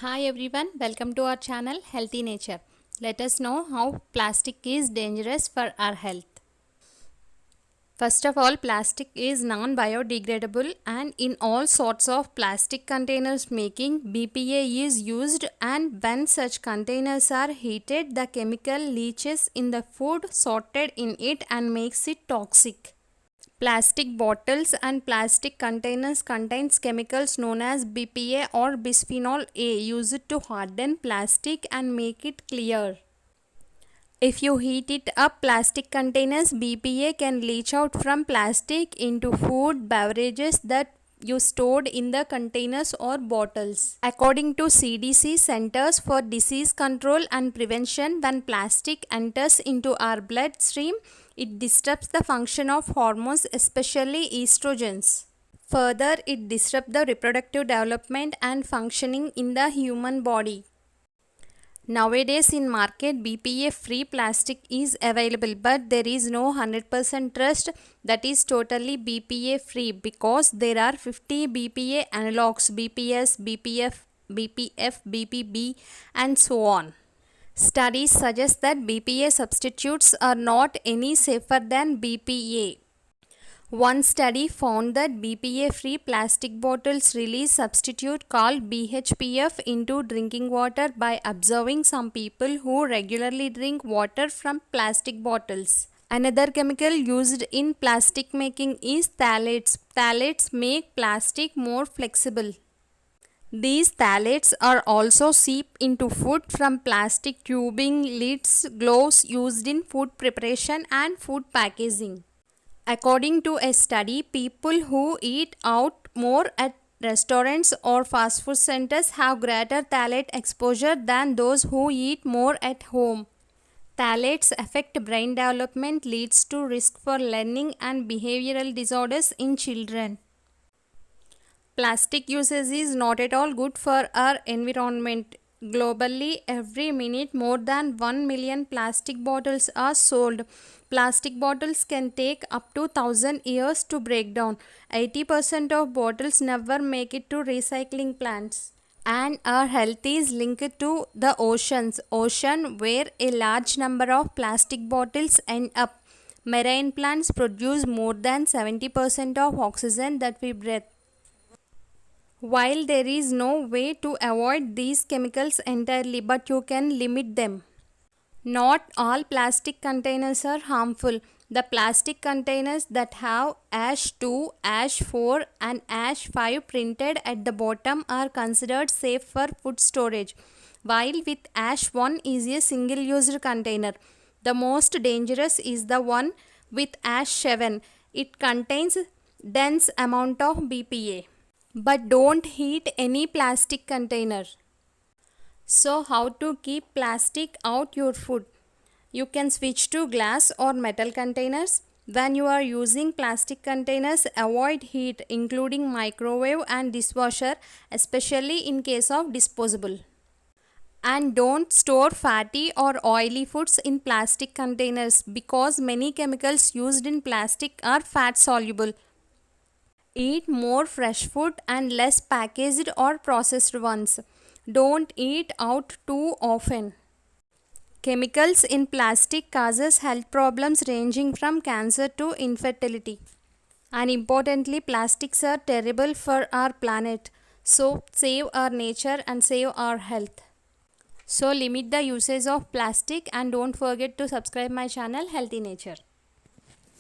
Hi everyone, welcome to our channel Healthy Nature. Let us know how plastic is dangerous for our health. First of all, plastic is non-biodegradable, and in all sorts of plastic containers making, BPA is used, and when such containers are heated, the chemical leaches in the food sorted in it and makes it toxic. Plastic bottles and plastic containers contains chemicals known as BPA or bisphenol A used to harden plastic and make it clear. If you heat it up, plastic containers, BPA can leach out from plastic into food, beverages that you stored in the containers or bottles. According to CDC, Centers for Disease Control and Prevention, when plastic enters into our bloodstream, it disrupts the function of hormones, especially estrogens. Further, it disrupts the reproductive development and functioning in the human body. Nowadays in market, BPA free plastic is available, but there is no 100% trust that is totally BPA free, because there are 50 BPA analogs: BPS, BPF, BPF, BPB and so on. Studies suggest that BPA substitutes are not any safer than BPA. One study found that BPA-free plastic bottles release substitute called BHPF into drinking water by observing some people who regularly drink water from plastic bottles. Another chemical used in plastic making is phthalates. Phthalates make plastic more flexible. These phthalates are also seep into food from plastic tubing, lids, gloves used in food preparation and food packaging. According to a study, people who eat out more at restaurants or fast food centers have greater phthalate exposure than those who eat more at home. Phthalates affect brain development, leads to risk for learning and behavioral disorders in children. Plastic usage is not at all good for our environment. Globally, every minute more than 1 million plastic bottles are sold. Plastic bottles can take up to 1000 years to break down. 80% of bottles never make it to recycling plants. And our health is linked to the ocean where a large number of plastic bottles end up. Marine plants produce more than 70% of oxygen that we breathe. While there is no way to avoid these chemicals entirely, but you can limit them. Not all plastic containers are harmful. The plastic containers that have ASH2, ASH4 and ASH5 printed at the bottom are considered safe for food storage, while with ASH1 is a single-used container. The most dangerous is the one with ASH7. It contains dense amount of BPA. But don't heat any plastic container. So how to keep plastic out your food? You can switch to glass or metal containers. When you are using plastic containers, avoid heat, including microwave and dishwasher, especially in case of disposable. And don't store fatty or oily foods in plastic containers, because many chemicals used in plastic are fat soluble. Eat more fresh food and less packaged or processed ones. Don't eat out too often. Chemicals in plastic causes health problems ranging from cancer to infertility. And importantly, plastics are terrible for our planet. So save our nature and save our health. So limit the usage of plastic and don't forget to subscribe my channel Healthy Nature.